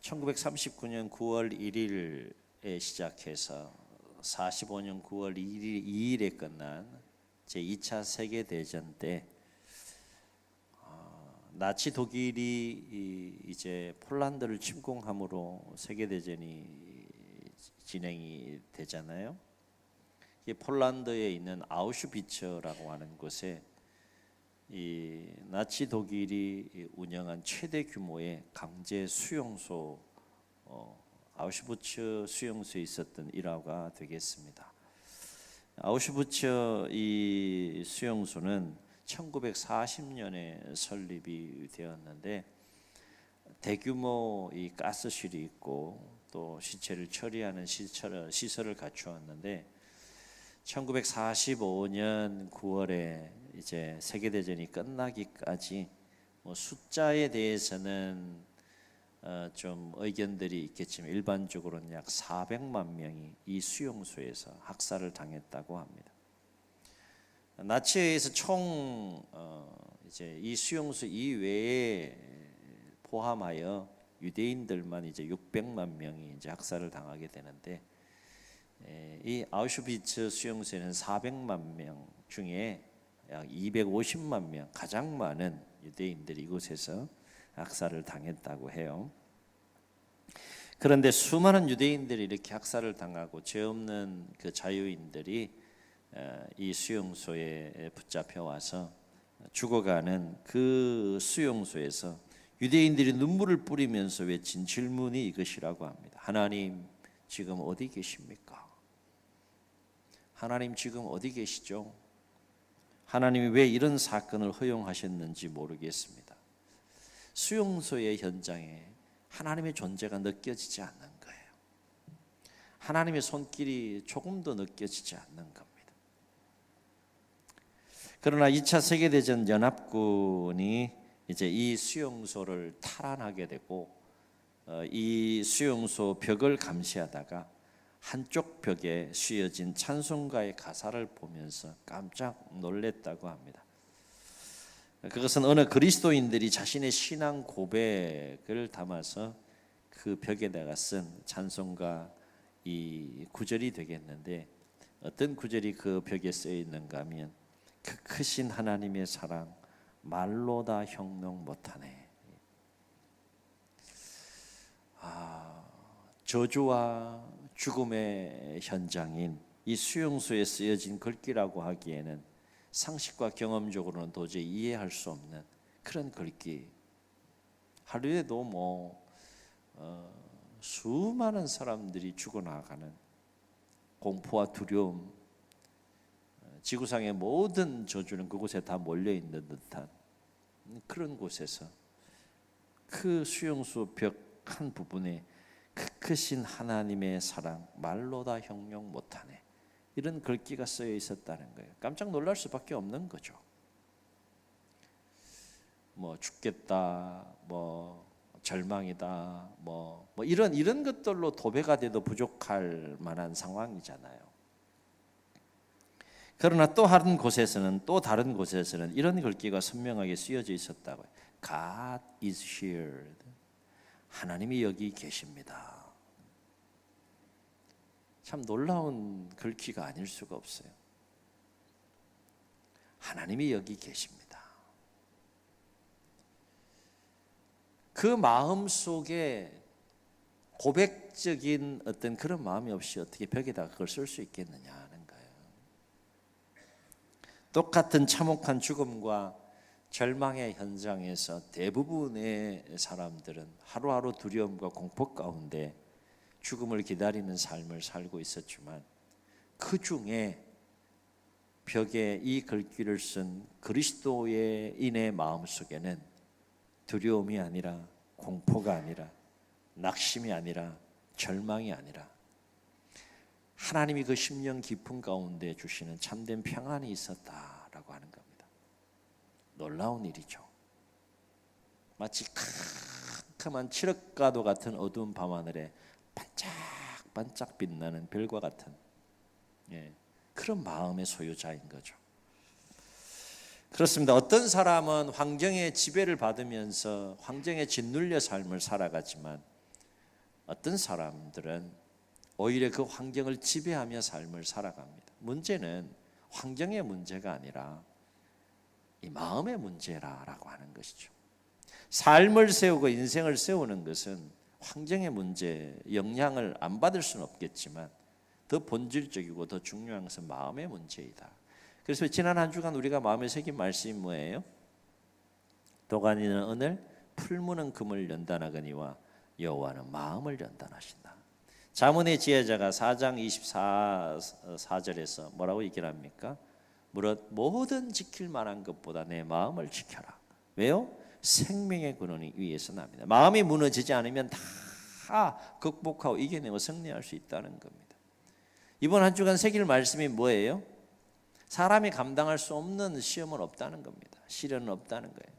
1939년 9월 1일에 시작해서 45년 9월 2일에 끝난 제2차 세계대전 때 나치 독일이 이제 폴란드를 침공함으로 세계대전이 진행이 되잖아요. 이게 폴란드에 있는 아우슈비츠라고 하는 곳에 이 나치 독일이 운영한 최대 규모의 강제 수용소 아우슈비츠 수용소에 있었던 일화가 되겠습니다. 아우슈비츠 이 수용소는 1940년에 설립이 되었는데 대규모 이 가스실이 있고 또 시체를 처리하는 시설을 갖추었는데 1945년 9월에 이제 세계대전이 끝나기까지 숫자에 대해서는 좀 의견들이 있겠지만 일반적으로는 약 400만 명이 이 수용소에서 학살을 당했다고 합니다. 나치에 의해서 총 이제 이 수용소 이외에 포함하여 유대인들만 이제 600만 명이 이제 학살을 당하게 되는데 이 아우슈비츠 수용소에는 400만 명 중에 약 250만 명 가장 많은 유대인들이 이곳에서 학살을 당했다고 해요. 그런데 수많은 유대인들이 이렇게 학살을 당하고 죄 없는 그 자유인들이 이 수용소에 붙잡혀 와서 죽어가는 그 수용소에서 유대인들이 눈물을 뿌리면서 외친 질문이 이것이라고 합니다. 하나님 지금 어디 계십니까? 하나님 지금 어디 계시죠? 하나님이 왜 이런 사건을 허용하셨는지 모르겠습니다. 수용소의 현장에 하나님의 존재가 느껴지지 않는 거예요. 하나님의 손길이 조금도 느껴지지 않는 겁니다. 그러나 2차 세계대전 연합군이 이제 이 수용소를 탈환하게 되고 이 수용소 벽을 감시하다가 한쪽 벽에 씌어진 찬송가의 가사를 보면서 깜짝 놀랐다고 합니다. 그것은 어느 그리스도인들이 자신의 신앙 고백을 담아서 그 벽에다가 쓴 찬송가 이 구절이 되겠는데 어떤 구절이 그 벽에 쓰여 있는가 하면 그 크신 하나님의 사랑 말로 다 형용 못하네. 저주와 죽음의 현장인 이 수용소에 쓰여진 글귀라고 하기에는 상식과 경험적으로는 도저히 이해할 수 없는 그런 글귀. 하루에도 수많은 사람들이 죽어나가는 공포와 두려움, 지구상의 모든 저주는 그곳에 다 몰려있는 듯한 그런 곳에서 그 수용소 벽 한 부분에 그 크신 하나님의 사랑 말로 다 형용 못하네 이런 글귀가 쓰여 있었다는 거예요. 깜짝 놀랄 수밖에 없는 거죠. 죽겠다, 절망이다, 이런 것들로 도배가 돼도 부족할 만한 상황이잖아요. 그러나 또 다른 곳에서는 이런 글귀가 선명하게 쓰여져 있었다고요. God is here. 하나님이 여기 계십니다. 참 놀라운 글귀가 아닐 수가 없어요. 하나님이 여기 계십니다. 그 마음 속에 고백적인 어떤 그런 마음이 없이 어떻게 벽에다가 그걸 쓸 수 있겠느냐 하는 거예요. 똑같은 참혹한 죽음과 절망의 현장에서 대부분의 사람들은 하루하루 두려움과 공포 가운데 죽음을 기다리는 삶을 살고 있었지만 그 중에 벽에 이 글귀를 쓴 그리스도인의 마음속에는 두려움이 아니라 공포가 아니라 낙심이 아니라 절망이 아니라 하나님이 그 심령 깊은 가운데 주시는 참된 평안이 있었다라고 하는 겁니다. 놀라운 일이죠. 마치 캄캄한 칠흑가도 같은 어두운 밤하늘에 반짝반짝 빛나는 별과 같은 그런 마음의 소유자인 거죠. 그렇습니다. 어떤 사람은 환경의 지배를 받으면서 환경에 짓눌려 삶을 살아가지만 어떤 사람들은 오히려 그 환경을 지배하며 삶을 살아갑니다. 문제는 환경의 문제가 아니라 이 마음의 문제라고 하는 것이죠. 삶을 세우고 인생을 세우는 것은 환경의 문제, 영향을 안 받을 수는 없겠지만 더 본질적이고 더 중요한 것은 마음의 문제이다. 그래서 지난 한 주간 우리가 마음에 새긴 말씀이 뭐예요? 도가니는 은을, 풀무는 금을 연단하거니와 여호와는 마음을 연단하신다. 잠언의 지혜자가 4장 24절에서 뭐라고 얘기를 합니까? 무릇 뭐든 지킬 만한 것보다 내 마음을 지켜라. 왜요? 생명의 근원이 위에서 납니다. 마음이 무너지지 않으면 다 극복하고 이겨내고 승리할 수 있다는 겁니다. 이번 한 주간 새길 말씀이 뭐예요? 사람이 감당할 수 없는 시험은 없다는 겁니다. 시련은 없다는 거예요.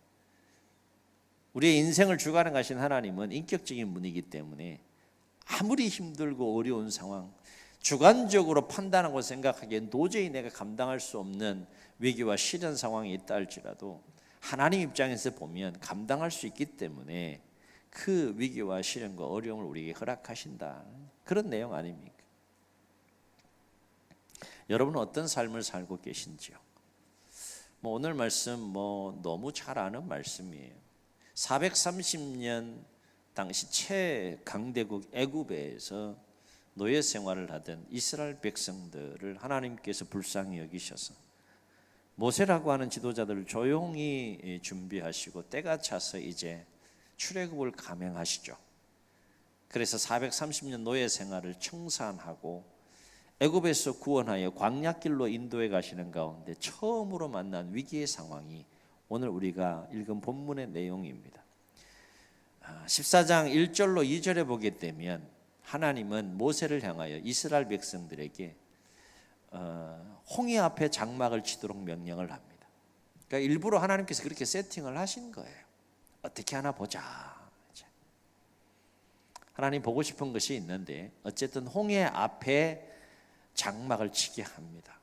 우리의 인생을 주관하신 하나님은 인격적인 분이기 때문에 아무리 힘들고 어려운 상황, 주관적으로 판단하고 생각하기엔 도저히 내가 감당할 수 없는 위기와 시련 상황이 있다 할지라도 하나님 입장에서 보면 감당할 수 있기 때문에 그 위기와 시련과 어려움을 우리에게 허락하신다. 그런 내용 아닙니까? 여러분은 어떤 삶을 살고 계신지요? 오늘 말씀 너무 잘 아는 말씀이에요. 430년 당시 최강대국 애굽에서 노예 생활을 하던 이스라엘 백성들을 하나님께서 불쌍히 여기셔서 모세라고 하는 지도자들을 조용히 준비하시고 때가 차서 이제 출애굽을 감행하시죠. 그래서 430년 노예 생활을 청산하고 애굽에서 구원하여 광야길로 인도해 가시는 가운데 처음으로 만난 위기의 상황이 오늘 우리가 읽은 본문의 내용입니다. 14장 1절로 2절에 보게 되면 하나님은 모세를 향하여 이스라엘 백성들에게 홍해 앞에 장막을 치도록 명령을 합니다. 그러니까 일부러 하나님께서 그렇게 세팅을 하신 거예요. 어떻게 하나 보자. 하나님 보고 싶은 것이 있는데 어쨌든 홍해 앞에 장막을 치게 합니다.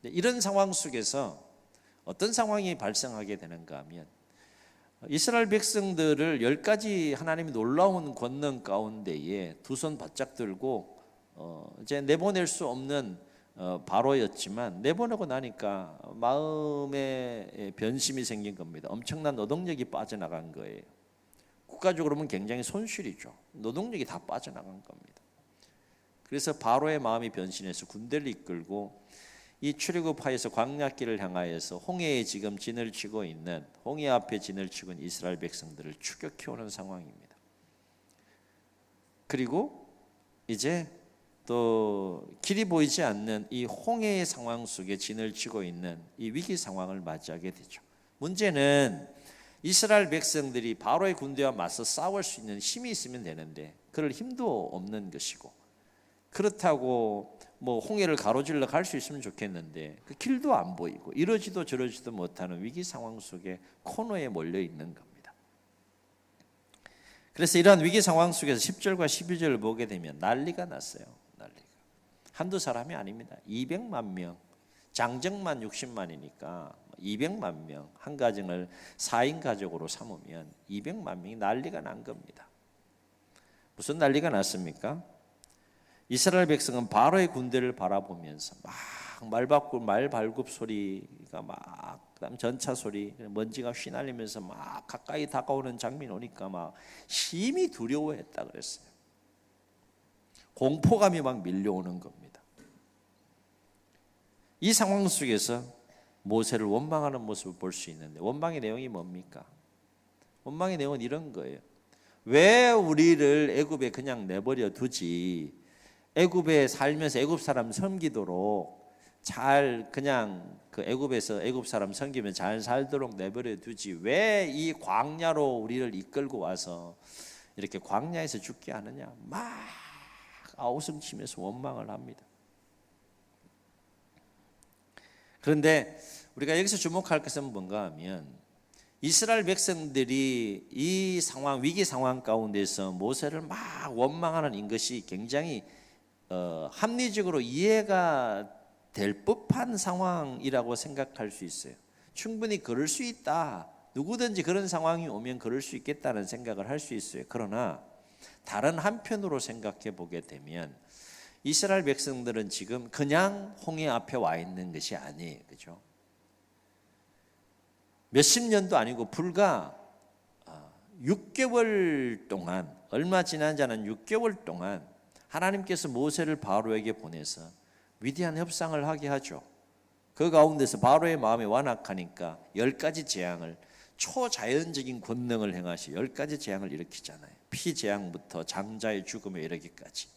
이런 상황 속에서 어떤 상황이 발생하게 되는가 하면 이스라엘 백성들을 10가지 하나님이 놀라운 권능 가운데에 두 손 바짝 들고 이제 내보낼 수 없는 바로였지만 내보내고 나니까 마음에 변심이 생긴 겁니다. 엄청난 노동력이 빠져나간 거예요. 국가적으로 보면 굉장히 손실이죠. 노동력이 다 빠져나간 겁니다. 그래서 바로의 마음이 변신해서 군대를 이끌고 이 출애굽하여서 광야길을 향하여서 홍해에 지금 진을 치고 있는 홍해 앞에 진을 치고 있는 이스라엘 백성들을 추격해오는 상황입니다. 그리고 이제 또 길이 보이지 않는 이 홍해의 상황 속에 진을 치고 있는 이 위기 상황을 맞이하게 되죠. 문제는 이스라엘 백성들이 바로의 군대와 맞서 싸울 수 있는 힘이 있으면 되는데 그럴 힘도 없는 것이고 그렇다고 홍해를 가로질러 갈 수 있으면 좋겠는데 그 길도 안 보이고 이러지도 저러지도 못하는 위기 상황 속에 코너에 몰려 있는 겁니다. 그래서 이러한 위기 상황 속에서 10절과 12절을 보게 되면 난리가 났어요. 난리가. 한두 사람이 아닙니다. 200만 명, 장정만 60만이니까 200만 명, 한 가정을 4인 가족으로 삼으면 200만 명이 난리가 난 겁니다. 무슨 난리가 났습니까? 이스라엘 백성은 바로의 군대를 바라보면서 막 말발굽 소리가 막 그다음 전차 소리, 먼지가 휘날리면서 막 가까이 다가오는 장면이 오니까 막 심히 두려워했다 그랬어요. 공포감이 막 밀려오는 겁니다. 이 상황 속에서 모세를 원망하는 모습을 볼 수 있는데 원망의 내용이 뭡니까? 원망의 내용은 이런 거예요. 왜 우리를 애굽에 그냥 내버려 두지? 애굽에 살면서 애굽 사람 섬기도록 잘 그냥 그 애굽에서 애굽 사람 섬기면 잘 살도록 내버려 두지 왜 이 광야로 우리를 이끌고 와서 이렇게 광야에서 죽게 하느냐 막 아우성치면서 원망을 합니다. 그런데 우리가 여기서 주목할 것은 뭔가 하면 이스라엘 백성들이 이 상황 위기 상황 가운데서 모세를 막 원망하는 것이 굉장히 합리적으로 이해가 될 법한 상황이라고 생각할 수 있어요. 충분히 그럴 수 있다. 누구든지 그런 상황이 오면 그럴 수 있겠다는 생각을 할 수 있어요. 그러나 다른 한편으로 생각해 보게 되면 이스라엘 백성들은 지금 그냥 홍해 앞에 와 있는 것이 아니에요. 그죠? 몇십 년도 아니고 불과 6개월 동안, 얼마 지나지 않은 6개월 동안 하나님께서 모세를 바로에게 보내서 위대한 협상을 하게 하죠. 그 가운데서 바로의 마음이 완악하니까 10가지 재앙을, 초자연적인 권능을 행하시 10가지 재앙을 일으키잖아요. 피재앙부터 장자의 죽음에 이르기까지.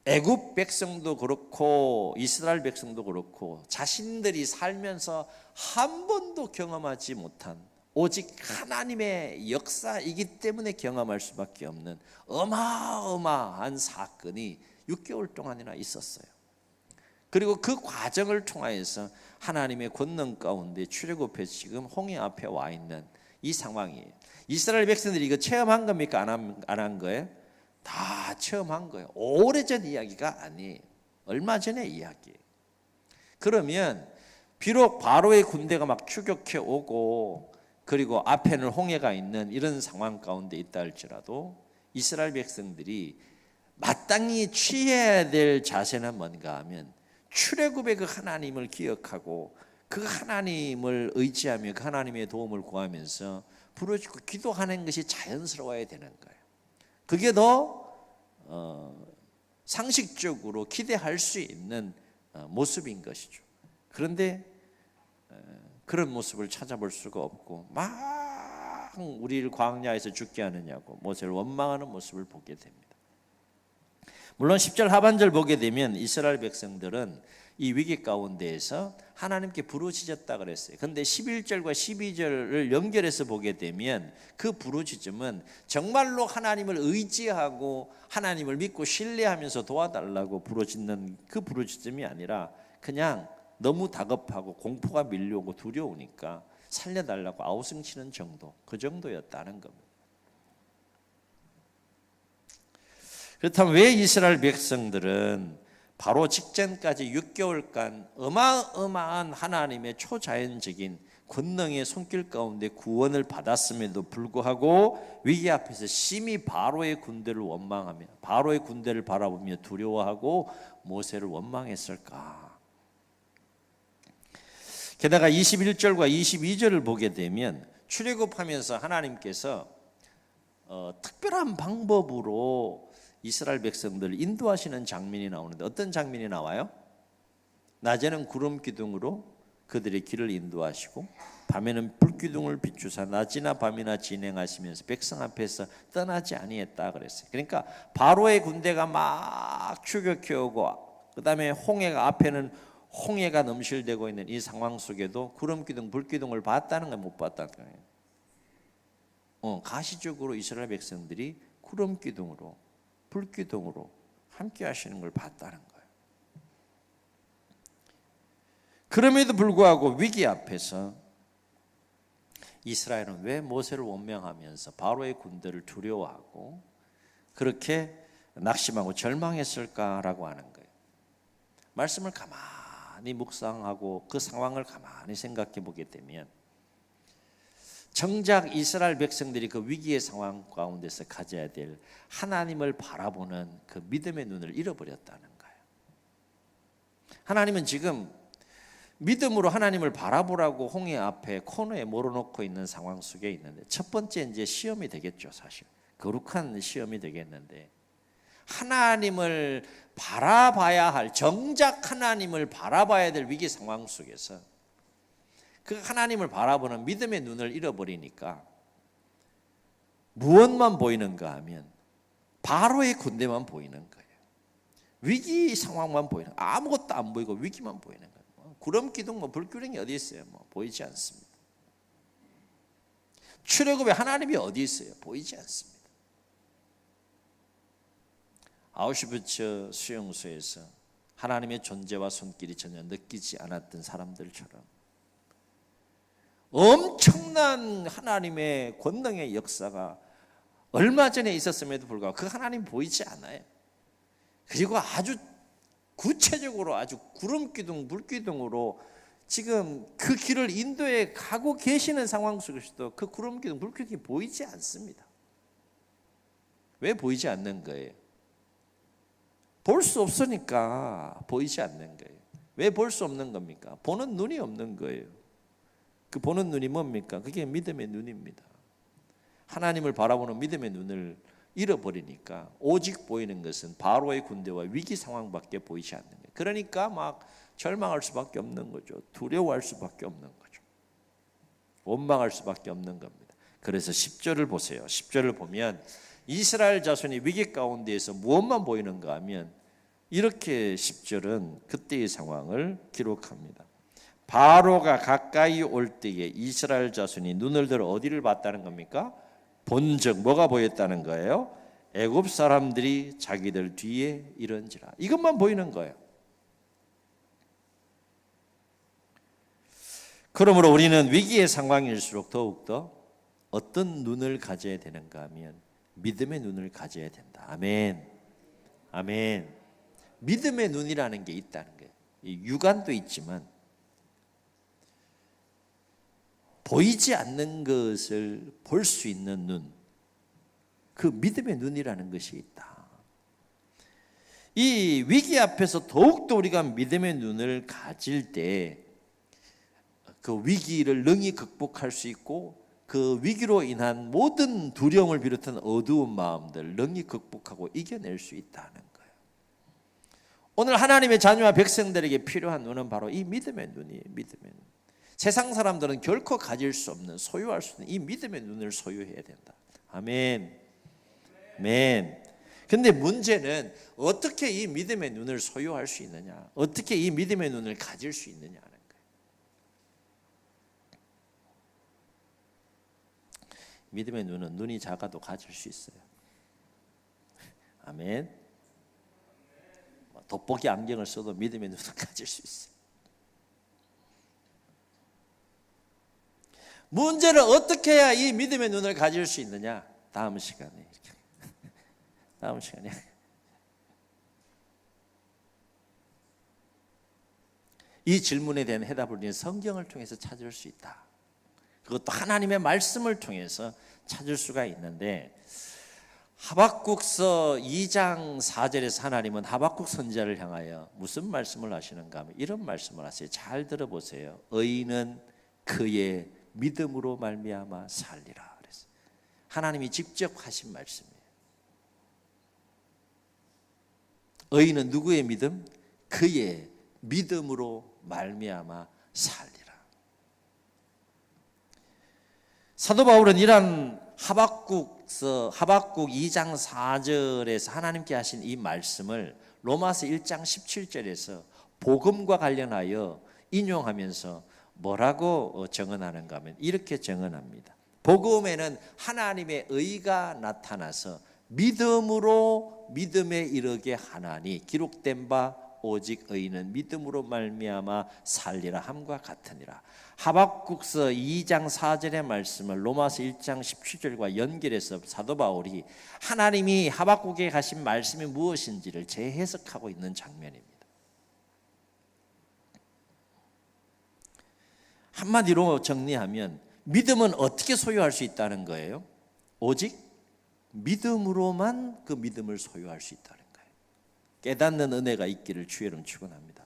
애굽 백성도 그렇고 이스라엘 백성도 그렇고 자신들이 살면서 한 번도 경험하지 못한 오직 하나님의 역사이기 때문에 경험할 수밖에 없는 어마어마한 사건이 6개월 동안이나 있었어요. 그리고 그 과정을 통하여서 하나님의 권능 가운데 출애굽해서 지금 홍해 앞에 와 있는 이 상황이에요. 이스라엘 백성들이 이거 체험한 겁니까? 안 한 거예요? 다 체험한 거예요. 오래전 이야기가 아니에요. 얼마 전의 이야기예요. 그러면 비록 바로의 군대가 막 추격해 오고 그리고 앞에는 홍해가 있는 이런 상황 가운데 있다 할지라도 이스라엘 백성들이 마땅히 취해야 될 자세는 뭔가 하면 출애굽의 그 하나님을 기억하고 그 하나님을 의지하며 그 하나님의 도움을 구하면서 부르짖고 기도하는 것이 자연스러워야 되는 거예요. 그게 더 상식적으로 기대할 수 있는 모습인 것이죠. 그런데 그런 모습을 찾아볼 수가 없고 막 우리를 광야에서 죽게 하느냐고 모세를 원망하는 모습을 보게 됩니다. 물론 10절 하반절 보게 되면 이스라엘 백성들은 이 위기 가운데에서 하나님께 부르짖었다 그랬어요. 그런데 11절과 12절을 연결해서 보게 되면 그 부르짖음은 정말로 하나님을 의지하고 하나님을 믿고 신뢰하면서 도와달라고 부르짖는 그 부르짖음이 아니라 그냥 너무 다급하고 공포가 밀려오고 두려우니까 살려달라고 아우성치는 정도, 그 정도였다는 겁니다. 그렇다면 왜 이스라엘 백성들은 바로 직전까지 6개월간 어마어마한 하나님의 초자연적인 권능의 손길 가운데 구원을 받았음에도 불구하고 위기 앞에서 심히 바로의 군대를 원망하며 바로의 군대를 바라보며 두려워하고 모세를 원망했을까? 게다가 21절과 22절을 보게 되면 출애굽하면서 하나님께서 특별한 방법으로 이스라엘 백성들을 인도하시는 장면이 나오는데 어떤 장면이 나와요? 낮에는 구름 기둥으로 그들의 길을 인도하시고 밤에는 불기둥을 비추사 낮이나 밤이나 진행하시면서 백성 앞에서 떠나지 아니했다 그랬어요. 그러니까 바로의 군대가 막 추격해 오고 그다음에 홍해가 앞에는 홍해가 넘실대고 있는 이 상황 속에도 구름 기둥, 불기둥을 봤다는 건 못 봤다는 거예요. 가시적으로 이스라엘 백성들이 구름 기둥으로 불기둥으로 함께 하시는 걸 봤다는 거예요. 그럼에도 불구하고 위기 앞에서 이스라엘은 왜 모세를 원망하면서 바로의 군대를 두려워하고 그렇게 낙심하고 절망했을까라고 하는 거예요. 말씀을 가만히 묵상하고 그 상황을 가만히 생각해 보게 되면 정작 이스라엘 백성들이 그 위기의 상황 가운데서 가져야 될 하나님을 바라보는 그 믿음의 눈을 잃어버렸다는 거예요. 하나님은 지금 믿음으로 하나님을 바라보라고 홍해 앞에 코너에 몰아놓고 있는 상황 속에 있는데 첫 번째 이제 시험이 되겠죠. 사실 거룩한 시험이 되겠는데 하나님을 바라봐야 할 정작 하나님을 바라봐야 될 위기 상황 속에서 그 하나님을 바라보는 믿음의 눈을 잃어버리니까 무엇만 보이는가 하면 바로의 군대만 보이는 거예요. 위기 상황만 보이는 거예요. 아무것도 안 보이고 위기만 보이는 거예요. 구름 기둥 불기둥이 어디 있어요? 보이지 않습니다. 출애굽에 하나님이 어디 있어요? 보이지 않습니다. 아우슈비츠 수용소에서 하나님의 존재와 손길이 전혀 느끼지 않았던 사람들처럼 엄청난 하나님의 권능의 역사가 얼마 전에 있었음에도 불구하고 그 하나님 보이지 않아요. 그리고 아주 구체적으로 아주 구름기둥 불기둥으로 지금 그 길을 인도에 가고 계시는 상황 속에서도 그 구름기둥 불기둥이 보이지 않습니다. 왜 보이지 않는 거예요? 볼 수 없으니까 보이지 않는 거예요. 왜 볼 수 없는 겁니까? 보는 눈이 없는 거예요. 그 보는 눈이 뭡니까? 그게 믿음의 눈입니다. 하나님을 바라보는 믿음의 눈을 잃어버리니까 오직 보이는 것은 바로의 군대와 위기 상황밖에 보이지 않는 거예요. 그러니까 막 절망할 수밖에 없는 거죠. 두려워할 수밖에 없는 거죠. 원망할 수밖에 없는 겁니다. 그래서 10절을 보세요. 10절을 보면 이스라엘 자손이 위기 가운데에서 무엇만 보이는가 하면 이렇게 10절은 그때의 상황을 기록합니다. 바로가 가까이 올 때에 이스라엘 자손이 눈을 들어 어디를 봤다는 겁니까? 본즉 뭐가 보였다는 거예요? 애굽 사람들이 자기들 뒤에 이른지라. 이것만 보이는 거예요. 그러므로 우리는 위기의 상황일수록 더욱더 어떤 눈을 가져야 되는가 하면 믿음의 눈을 가져야 된다. 아멘. 아멘. 믿음의 눈이라는 게 있다는 거예요. 육안도 있지만 보이지 않는 것을 볼 수 있는 눈, 그 믿음의 눈이라는 것이 있다. 이 위기 앞에서 더욱더 우리가 믿음의 눈을 가질 때 그 위기를 능히 극복할 수 있고 그 위기로 인한 모든 두려움을 비롯한 어두운 마음들 능히 극복하고 이겨낼 수 있다는 거예요. 오늘 하나님의 자녀와 백성들에게 필요한 눈은 바로 이 믿음의 눈이에요. 믿음의 눈. 세상 사람들은 결코 가질 수 없는, 소유할 수 있는 이 믿음의 눈을 소유해야 된다. 아멘. 아멘. 근데 문제는 어떻게 이 믿음의 눈을 소유할 수 있느냐? 어떻게 이 믿음의 눈을 가질 수 있느냐는 거예요. 믿음의 눈은 눈이 작아도 가질 수 있어요. 아멘. 돋보기 안경을 써도 믿음의 눈을 가질 수 있어요. 문제를 어떻게 해야 이 믿음의 눈을 가질 수 있느냐? 다음 시간에. 다음 시간에. 이 질문에 대한 해답을 우리는 성경을 통해서 찾을 수 있다. 그것도 하나님의 말씀을 통해서 찾을 수가 있는데 하박국서 2장 4절에서 하나님은 하박국 선지자를 향하여 무슨 말씀을 하시는가 하면 이런 말씀을 하세요. 잘 들어보세요. 의인은 그의 믿음으로 말미암아 살리라 그랬어요. 하나님이 직접 하신 말씀이에요. 의인은 누구의 믿음? 그의 믿음으로 말미암아 살리라. 사도 바울은 이러한 하박국 2장 4절에서 하나님께 하신 이 말씀을 로마서 1장 17절에서 복음과 관련하여 인용하면서 뭐라고 정언하는가 하면 이렇게 정언합니다. 복음에는 하나님의 의가 나타나서 믿음으로 믿음에 이르게 하나니 기록된 바 오직 의인은 믿음으로 말미암아 살리라 함과 같으니라. 하박국서 2장 4절의 말씀을 로마서 1장 17절과 연결해서 사도 바울이 하나님이 하박국에 하신 말씀이 무엇인지를 재해석하고 있는 장면입니다. 한마디로 정리하면 믿음은 어떻게 소유할 수 있다는 거예요? 오직 믿음으로만 그 믿음을 소유할 수 있다는 거예요. 깨닫는 은혜가 있기를 주의 이름 축원합니다.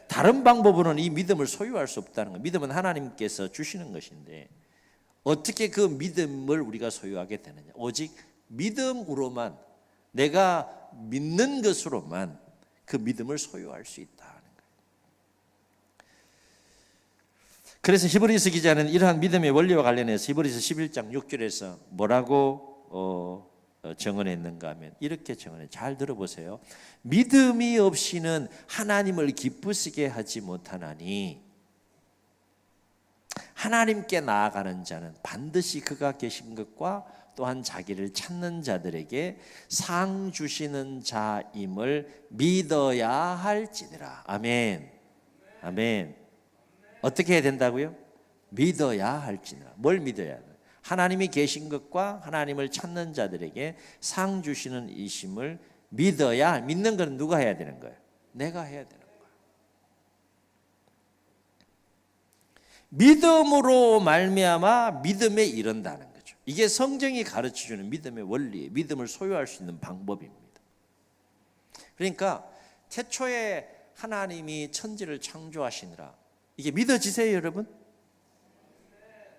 다른 방법으로는 이 믿음을 소유할 수 없다는 거예요. 믿음은 하나님께서 주시는 것인데 어떻게 그 믿음을 우리가 소유하게 되느냐? 오직 믿음으로만, 내가 믿는 것으로만 그 믿음을 소유할 수 있다는 거예요. 그래서 히브리서 기자는 이러한 믿음의 원리와 관련해서 히브리서 11장 6절에서 뭐라고 정언했는가 하면 이렇게 정언해. 잘 들어보세요. 믿음이 없이는 하나님을 기쁘시게 하지 못하나니 하나님께 나아가는 자는 반드시 그가 계신 것과 또한 자기를 찾는 자들에게 상 주시는 자임을 믿어야 할지니라. 아멘. 아멘. 어떻게 해야 된다고요? 믿어야 할지니라. 뭘 믿어야 하나? 하나님이 계신 것과 하나님을 찾는 자들에게 상 주시는 이심을 믿어야. 믿는 건 누가 해야 되는 거예요? 내가 해야 되는 거예요. 믿음으로 말미암아 믿음에 이른다는 거죠. 이게 성경이 가르쳐주는 믿음의 원리, 믿음을 소유할 수 있는 방법입니다. 그러니까 태초에 하나님이 천지를 창조하시느라 이게 믿어지세요, 여러분?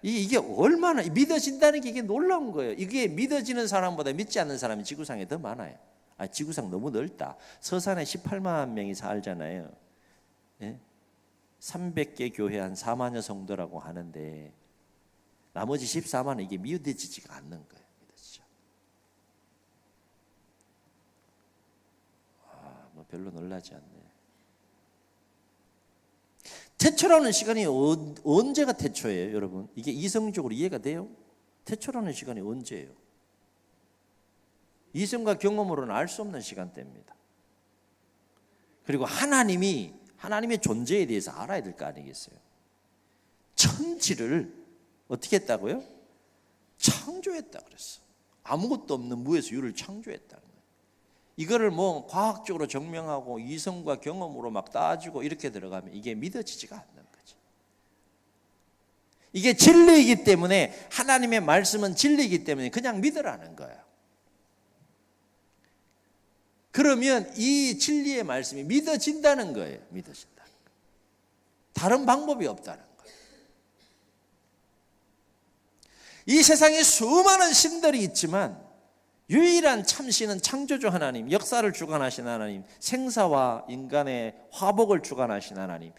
이게 얼마나 믿어진다는 게 이게 놀라운 거예요. 이게 믿어지는 사람보다 믿지 않는 사람이 지구상에 더 많아요. 지구상 너무 넓다. 서산에 18만 명이 살잖아요. 예? 300개 교회 한 4만여 성도라고 하는데 나머지 14만은 이게 믿어지지가 않는 거예요. 믿어지죠. 뭐 별로 놀라지 않네. 태초라는 시간이 언제가 태초예요, 여러분? 이게 이성적으로 이해가 돼요? 태초라는 시간이 언제예요? 이성과 경험으로는 알 수 없는 시간대입니다. 그리고 하나님의 존재에 대해서 알아야 될 거 아니겠어요? 천지를 어떻게 했다고요? 창조했다 그랬어. 아무것도 없는 무에서 유를 창조했다는 거예요. 이거를 뭐 과학적으로 증명하고 이성과 경험으로 막 따지고 이렇게 들어가면 이게 믿어지지가 않는 거지. 이게 진리이기 때문에, 하나님의 말씀은 진리이기 때문에 그냥 믿으라는 거예요. 그러면 이 진리의 말씀이 믿어진다는 거예요. 믿어진다는 거예요. 다른 방법이 없다는 거예요. 이 세상에 수많은 신들이 있지만 유일한 참신은 창조주 하나님, 역사를 주관하신 하나님, 생사와 인간의 화복을 주관하신 하나님,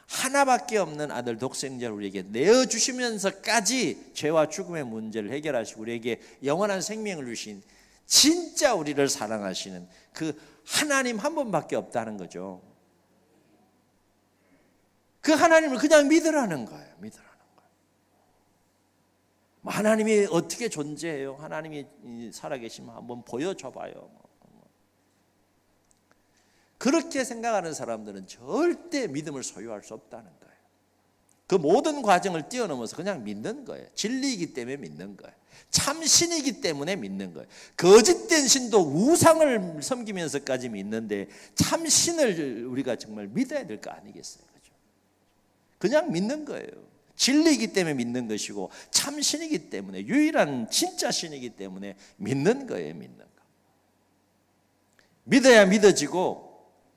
하나밖에 없는 아들 독생자를 우리에게 내어주시면서까지 죄와 죽음의 문제를 해결하시고 우리에게 영원한 생명을 주신, 진짜 우리를 사랑하시는 그 하나님 한 분밖에 없다는 거죠. 그 하나님을 그냥 믿으라는 거예요. 믿으라는 거예요. 하나님이 어떻게 존재해요? 하나님이 살아계시면 한번 보여줘봐요. 그렇게 생각하는 사람들은 절대 믿음을 소유할 수 없다는 거예요. 그 모든 과정을 뛰어넘어서 그냥 믿는 거예요. 진리이기 때문에 믿는 거예요. 참신이기 때문에 믿는 거예요. 거짓된 신도 우상을 섬기면서까지 믿는데 참신을 우리가 정말 믿어야 될 거 아니겠어요? 그죠? 그냥 믿는 거예요. 진리이기 때문에 믿는 것이고 참신이기 때문에, 유일한 진짜 신이기 때문에 믿는 거예요. 믿는 거. 믿어야 믿어지고,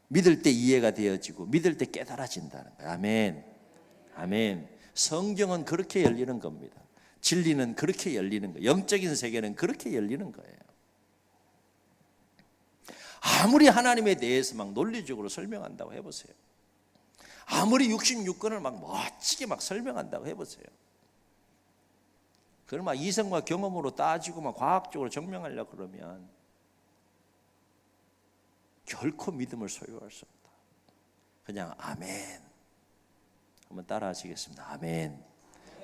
믿을 때 이해가 되어지고, 믿을 때 깨달아진다는 거예요. 아멘. 아멘. 성경은 그렇게 열리는 겁니다. 진리는 그렇게 열리는 거예요. 영적인 세계는 그렇게 열리는 거예요. 아무리 하나님에 대해서 막 논리적으로 설명한다고 해보세요. 아무리 66권을 막 멋지게 막 설명한다고 해보세요. 그걸 막 이성과 경험으로 따지고 막 과학적으로 증명하려고 그러면 결코 믿음을 소유할 수 없다. 그냥 아멘. 한번 따라 하시겠습니다. 아멘.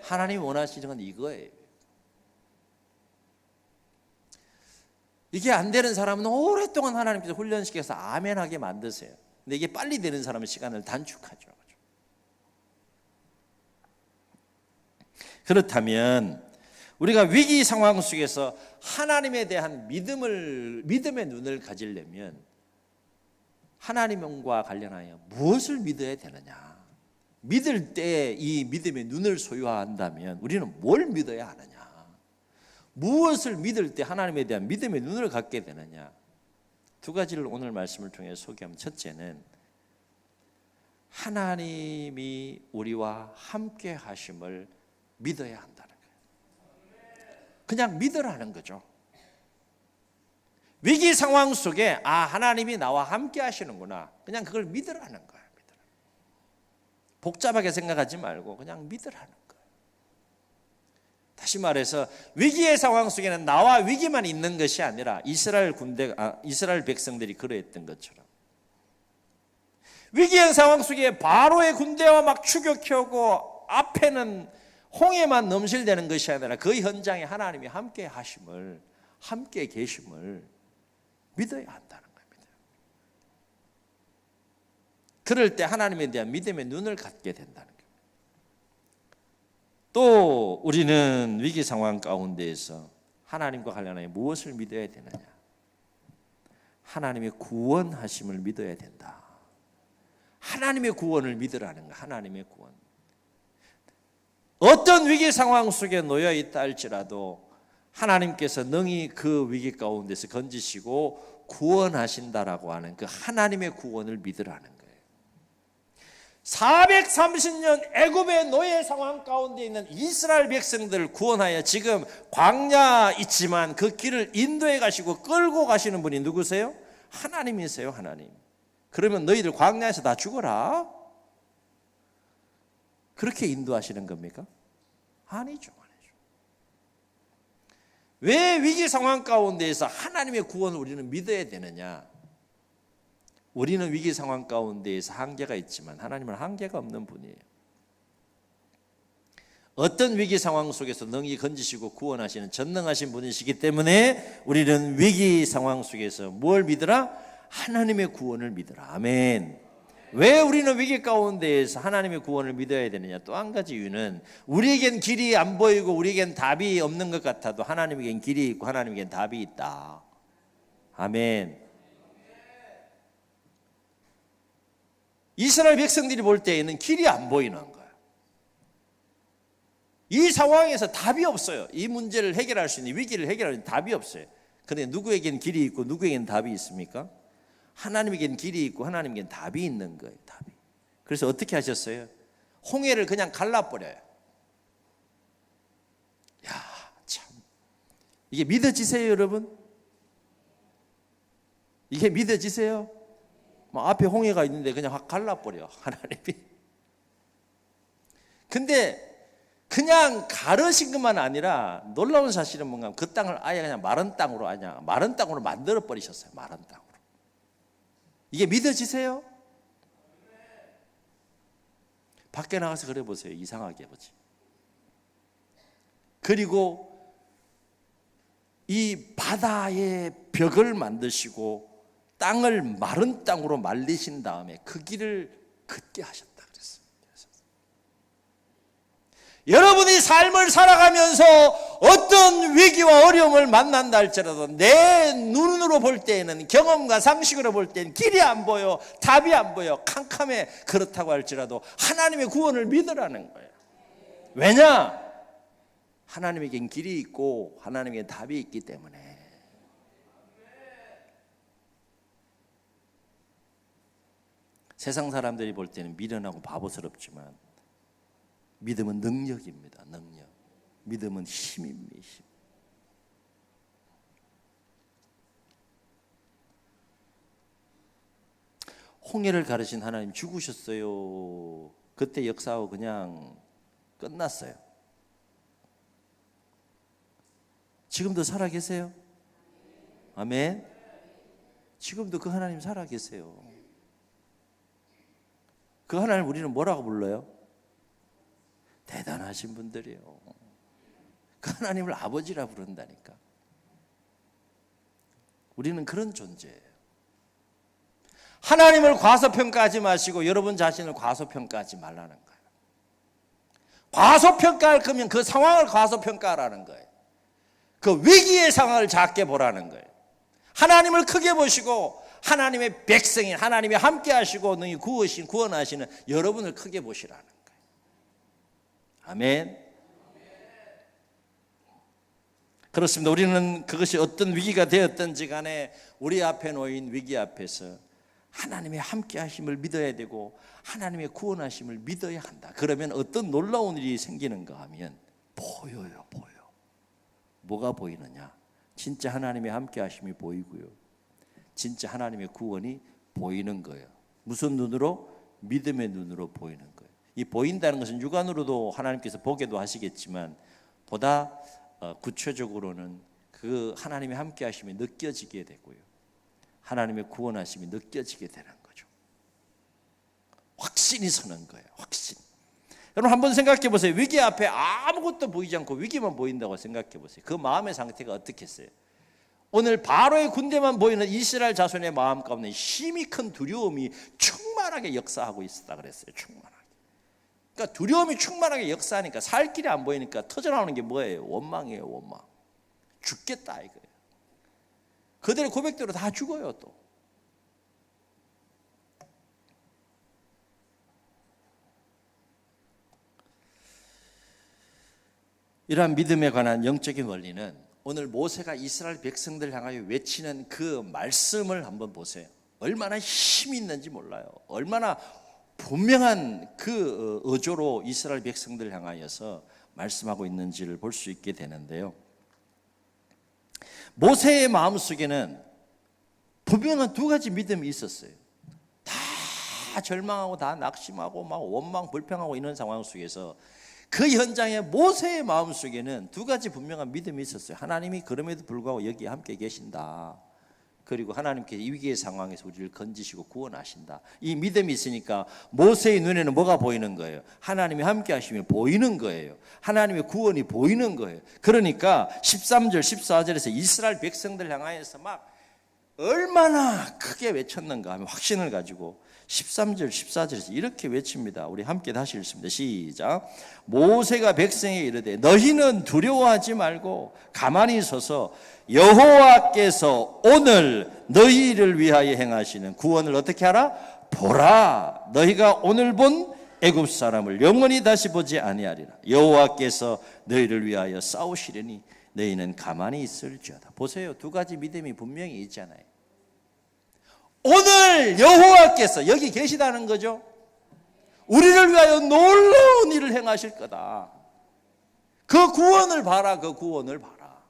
하나님이 원하시는 건 이거예요. 이게 안 되는 사람은 오랫동안 하나님께서 훈련시켜서 아멘하게 만드세요. 근데 이게 빨리 되는 사람은 시간을 단축하죠. 그렇다면 우리가 위기 상황 속에서 하나님에 대한 믿음의 눈을 가지려면 하나님과 관련하여 무엇을 믿어야 되느냐? 믿을 때 이 믿음의 눈을 소유한다면 우리는 뭘 믿어야 하느냐? 무엇을 믿을 때 하나님에 대한 믿음의 눈을 갖게 되느냐? 두 가지를 오늘 말씀을 통해 소개하면, 첫째는 하나님이 우리와 함께 하심을 믿어야 한다는 거예요. 그냥 믿으라는 거죠. 위기 상황 속에 하나님이 나와 함께 하시는구나. 그냥 그걸 믿으라는 거예요. 복잡하게 생각하지 말고 그냥 믿으라는 거예요. 다시 말해서 위기의 상황 속에는 나와 위기만 있는 것이 아니라 이스라엘 백성들이 그러했던 것처럼 위기의 상황 속에 바로의 군대와 막 추격해오고 앞에는 홍해만 넘실대는 것이 아니라 그 현장에 하나님이 함께 하심을, 함께 계심을 믿어야 한다는 겁니다. 그럴 때 하나님에 대한 믿음의 눈을 갖게 된다는 겁니다. 또 우리는 위기 상황 가운데에서 하나님과 관련하여 무엇을 믿어야 되느냐? 하나님의 구원하심을 믿어야 된다. 하나님의 구원을 믿으라는 거야. 하나님의 구원. 어떤 위기 상황 속에 놓여 있다 할지라도 하나님께서 능히 그 위기 가운데서 건지시고 구원하신다라고 하는 그 하나님의 구원을 믿으라는 거예요. 430년 애굽의 노예 상황 가운데 있는 이스라엘 백성들을 구원하여 지금 광야 있지만 그 길을 인도해 가시고 끌고 가시는 분이 누구세요? 하나님이세요. 하나님. 그러면 너희들 광야에서 다 죽어라, 그렇게 인도하시는 겁니까? 아니죠. 왜 위기 상황 가운데에서 하나님의 구원을 우리는 믿어야 되느냐? 우리는 위기 상황 가운데에서 한계가 있지만 하나님은 한계가 없는 분이에요. 어떤 위기 상황 속에서 능히 건지시고 구원하시는 전능하신 분이시기 때문에 우리는 위기 상황 속에서 뭘 믿으라? 하나님의 구원을 믿으라. 아멘. 왜 우리는 위기 가운데에서 하나님의 구원을 믿어야 되느냐? 또 한 가지 이유는 우리에겐 길이 안 보이고 우리에겐 답이 없는 것 같아도 하나님에겐 길이 있고 하나님에겐 답이 있다. 아멘. 이스라엘 백성들이 볼 때에는 길이 안 보이는 거예요. 이 상황에서 답이 없어요. 이 문제를 해결할 수 있는, 위기를 해결할 수 있는 답이 없어요. 그런데 누구에겐 길이 있고 누구에겐 답이 있습니까? 하나님에겐 길이 있고 하나님에겐 답이 있는 거예요. 답이. 그래서 어떻게 하셨어요? 홍해를 그냥 갈라버려요. 야, 참, 이게 믿어지세요, 여러분? 이게 믿어지세요? 뭐 앞에 홍해가 있는데 그냥 확 갈라버려, 하나님이. 근데 그냥 가르신 것만 아니라 놀라운 사실은 뭔가 그 땅을 아예 그냥 마른 땅으로 만들어 버리셨어요. 마른 땅으로. 이게 믿어지세요? 밖에 나가서 그래 보세요. 이상하게 보지. 그리고 이 바다의 벽을 만드시고 땅을 마른 땅으로 말리신 다음에 그 길을 걷게 하셨다 그랬어요. 여러분이 삶을 살아가면서 어떤 위기와 어려움을 만난다 할지라도 내 눈으로 볼 때에는, 경험과 상식으로 볼 때는 길이 안 보여, 답이 안 보여, 캄캄해. 그렇다고 할지라도 하나님의 구원을 믿으라는 거예요. 왜냐? 하나님에겐 길이 있고 하나님에겐 답이 있기 때문에. 세상 사람들이 볼 때는 미련하고 바보스럽지만 믿음은 능력입니다. 능력. 믿음은 힘입니다. 힘. 홍해를 가르신 하나님 죽으셨어요. 그때 역사하고 그냥 끝났어요. 지금도 살아계세요? 아멘. 지금도 그 하나님 살아계세요. 그 하나님 우리는 뭐라고 불러요? 대단하신 분들이에요. 그 하나님을 아버지라 부른다니까. 우리는 그런 존재예요. 하나님을 과소평가하지 마시고 여러분 자신을 과소평가하지 말라는 거예요. 과소평가할 거면 그 상황을 과소평가하라는 거예요. 그 위기의 상황을 작게 보라는 거예요. 하나님을 크게 보시고 하나님의 백성인, 하나님이 함께 하시고 너희 구원하시는 여러분을 크게 보시라는 거예요. 아멘. 그렇습니다. 우리는 그것이 어떤 위기가 되었든지 간에 우리 앞에 놓인 위기 앞에서 하나님의 함께 하심을 믿어야 되고 하나님의 구원하심을 믿어야 한다. 그러면 어떤 놀라운 일이 생기는가 하면 보여요. 뭐가 보이느냐? 진짜 하나님의 함께 하심이 보이고요. 진짜 하나님의 구원이 보이는 거예요. 무슨 눈으로? 믿음의 눈으로 보이는 거예요. 이 보인다는 것은 육안으로도 하나님께서 보게도 하시겠지만 보다 구체적으로는 그 하나님의 함께 하심이 느껴지게 되고요. 하나님의 구원하심이 느껴지게 되는 거죠. 확신이 서는 거예요. 확신. 여러분 한번 생각해 보세요. 위기 앞에 아무것도 보이지 않고 위기만 보인다고 생각해 보세요. 그 마음의 상태가 어떻겠어요? 오늘 바로의 군대만 보이는 이스라엘 자손의 마음 가운데 힘이 큰 두려움이 충만하게 역사하고 있었다 그랬어요. 충만하게. 그러니까 두려움이 충만하게 역사하니까 살 길이 안 보이니까 터져나오는 게 뭐예요? 원망이에요. 원망. 죽겠다 이거예요. 그들의 고백대로 다 죽어요. 또 이러한 믿음에 관한 영적인 원리는 오늘 모세가 이스라엘 백성들 향하여 외치는 그 말씀을 한번 보세요. 얼마나 힘이 있는지 몰라요. 얼마나 분명한 그 어조로 이스라엘 백성들 향하여서 말씀하고 있는지를 볼 수 있게 되는데요. 모세의 마음속에는 분명한 두 가지 믿음이 있었어요. 다 절망하고 다 낙심하고 막 원망 불평하고 이런 상황 속에서 그 현장에 모세의 마음속에는 두 가지 분명한 믿음이 있었어요. 하나님이 그럼에도 불구하고 여기 함께 계신다. 그리고 하나님께서 이 위기의 상황에서 우리를 건지시고 구원하신다. 이 믿음이 있으니까 모세의 눈에는 뭐가 보이는 거예요? 하나님이 함께 하심이 보이는 거예요. 하나님의 구원이 보이는 거예요. 그러니까 13절 14절에서 이스라엘 백성들 향하여서 막 얼마나 크게 외쳤는가 하면 확신을 가지고 13절 14절에서 이렇게 외칩니다. 우리 함께 다시 읽습니다. 시작. 모세가 백성에게 이르되 너희는 두려워하지 말고 가만히 서서 여호와께서 오늘 너희를 위하여 행하시는 구원을 어떻게 하라? 보라. 너희가 오늘 본 애굽 사람을 영원히 다시 보지 아니하리라. 여호와께서 너희를 위하여 싸우시려니 너희는 가만히 있을지어다. 보세요. 두 가지 믿음이 분명히 있잖아요. 오늘 여호와께서 여기 계시다는 거죠. 우리를 위하여 놀라운 일을 행하실 거다. 그 구원을 봐라. 그 구원을 봐라.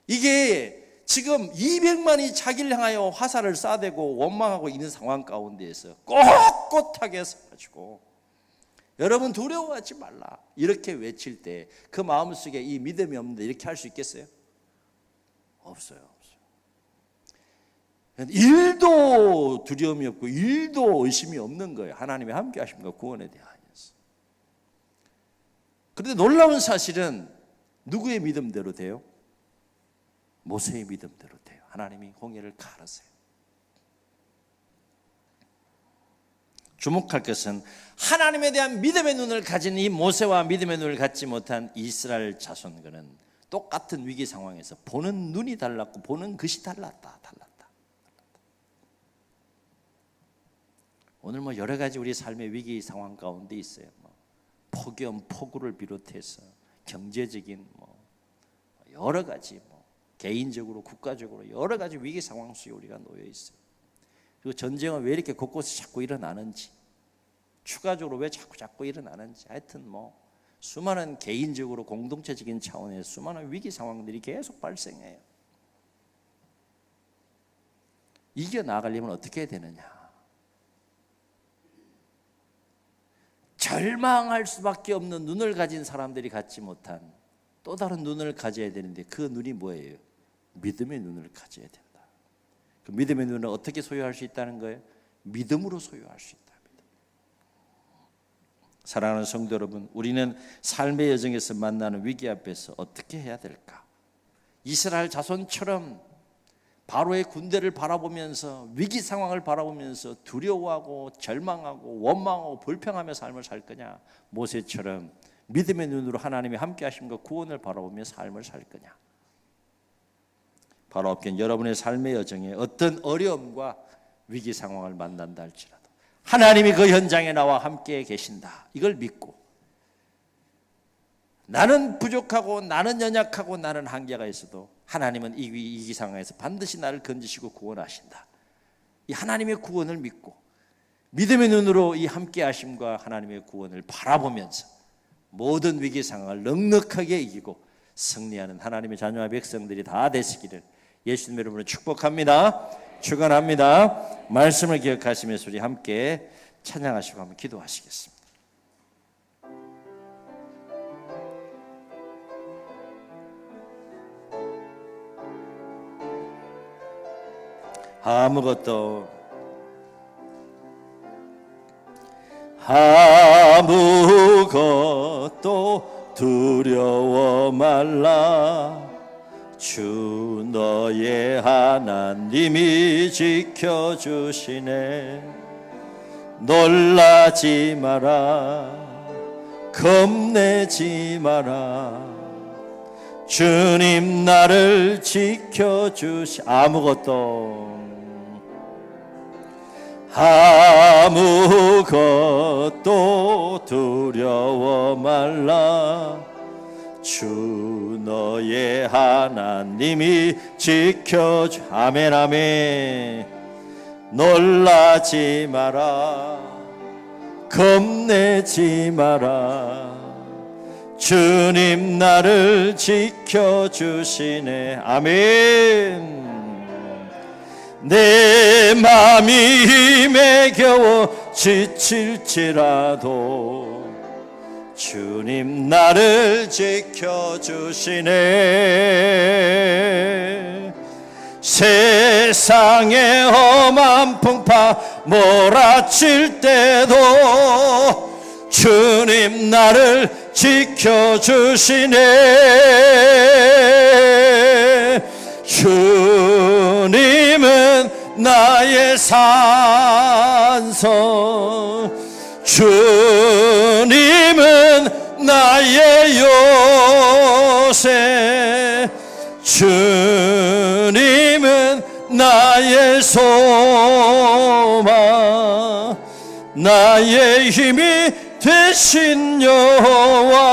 이게 지금 200만이 자기를 향하여 화살을 쏴대고 원망하고 있는 상황 가운데에서 꼿꼿하게 서가지고 여러분 두려워하지 말라 이렇게 외칠 때 그 마음속에 이 믿음이 없는데 이렇게 할 수 있겠어요? 없어요. 일도 두려움이 없고 일도 의심이 없는 거예요. 하나님의 함께 하심과 구원에 대하여서. 그런데 놀라운 사실은 누구의 믿음대로 돼요? 모세의 믿음대로 돼요. 하나님이 홍해를 가르세요. 주목할 것은 하나님에 대한 믿음의 눈을 가진 이 모세와 믿음의 눈을 갖지 못한 이스라엘 자손들은 똑같은 위기 상황에서 보는 눈이 달랐고 보는 것이 달랐다. 오늘 뭐 여러 가지 우리 삶의 위기 상황 가운데 있어요. 폭염, 폭우를 비롯해서 경제적인 여러 가지 개인적으로 국가적으로 여러 가지 위기 상황 속에 우리가 놓여 있어요. 그리고 전쟁은 왜 이렇게 곳곳에 자꾸 일어나는지, 추가적으로 왜 자꾸 일어나는지, 하여튼 수많은 개인적으로 공동체적인 차원에서 수많은 위기 상황들이 계속 발생해요. 이겨 나가려면 어떻게 해야 되느냐? 절망할 수밖에 없는 눈을 가진 사람들이 갖지 못한 또 다른 눈을 가져야 되는데 그 눈이 뭐예요? 믿음의 눈을 가져야 된다. 그 믿음의 눈을 어떻게 소유할 수 있다는 거예요? 믿음으로 소유할 수 있답니다. 사랑하는 성도 여러분, 우리는 삶의 여정에서 만나는 위기 앞에서 어떻게 해야 될까? 이스라엘 자손처럼 바로의 군대를 바라보면서 위기 상황을 바라보면서 두려워하고 절망하고 원망하고 불평하며 삶을 살 거냐? 모세처럼 믿음의 눈으로 하나님의 함께 하심과 구원을 바라보며 삶을 살 거냐? 바로 없긴 여러분의 삶의 여정에 어떤 어려움과 위기 상황을 만난다 할지라도 하나님이 그 현장에 나와 함께 계신다. 이걸 믿고 나는 부족하고 나는 연약하고 나는 한계가 있어도 하나님은 이 위기 상황에서 반드시 나를 건지시고 구원하신다. 이 하나님의 구원을 믿고 믿음의 눈으로 이 함께 하심과 하나님의 구원을 바라보면서 모든 위기 상황을 넉넉하게 이기고 승리하는 하나님의 자녀와 백성들이 다 되시기를 예수님의 이름으로 축복합니다. 축원합니다. 말씀을 기억하시면서 우리 함께 찬양하시고 한번 기도하시겠습니다. 아무것도 두려워 말라. 주 너의 하나님이 지켜주시네. 놀라지 마라. 겁내지 마라. 주님 나를 지켜주시. 아무것도 두려워 말라. 주 너의 하나님이 지켜주. 아멘 아멘. 놀라지 마라, 겁내지 마라, 주님 나를 지켜주시네. 아멘. 내 맘이 힘에 겨워 지칠지라도 주님 나를 지켜주시네. 세상의 험한 풍파 몰아칠 때도 주님 나를 지켜주시네. 주님은 나의 산성, 주님은 나의 요새, 주님은 나의 소망, 나의 힘이 되신 여호와.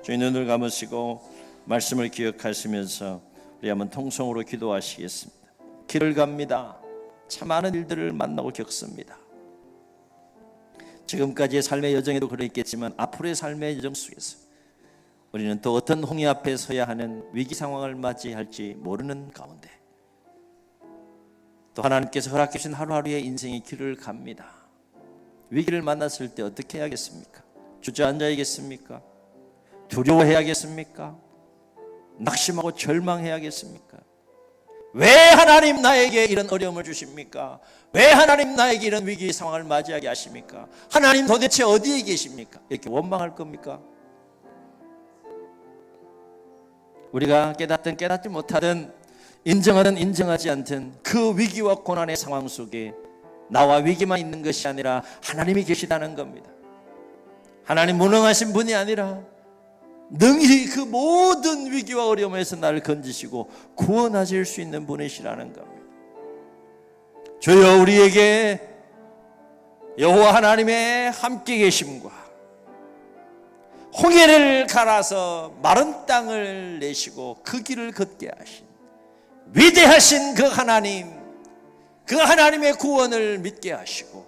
주님 눈을 감으시고 말씀을 기억하시면서 우리 한번 통성으로 기도하시겠습니다. 길을 갑니다. 참 많은 일들을 만나고 겪습니다. 지금까지의 삶의 여정에도 그랬겠지만 앞으로의 삶의 여정 속에서 우리는 또 어떤 홍해 앞에 서야 하는 위기 상황을 맞이할지 모르는 가운데 또 하나님께서 허락해 주신 하루하루의 인생의 길을 갑니다. 위기를 만났을 때 어떻게 해야겠습니까? 주저앉아야겠습니까? 두려워해야겠습니까? 낙심하고 절망해야겠습니까? 왜 하나님 나에게 이런 어려움을 주십니까? 왜 하나님 나에게 이런 위기 상황을 맞이하게 하십니까? 하나님 도대체 어디에 계십니까? 이렇게 원망할 겁니까? 우리가 깨닫든 깨닫지 못하든 인정하든 인정하지 않든 그 위기와 고난의 상황 속에 나와 위기만 있는 것이 아니라 하나님이 계시다는 겁니다. 하나님 무능하신 분이 아니라 능히 그 모든 위기와 어려움에서 나를 건지시고 구원하실 수 있는 분이시라는 겁니다. 주여 우리에게 여호와 하나님의 함께 계심과 홍해를 갈아서 마른 땅을 내시고 그 길을 걷게 하신 위대하신 그 하나님, 그 하나님의 구원을 믿게 하시고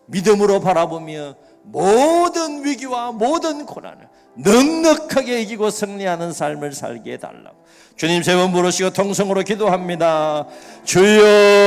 믿음으로 바라보며 모든 위기와 모든 고난을 넉넉하게 이기고 승리하는 삶을 살게 해달라고 주님 세 번 부르시고 통성으로 기도합니다. 주여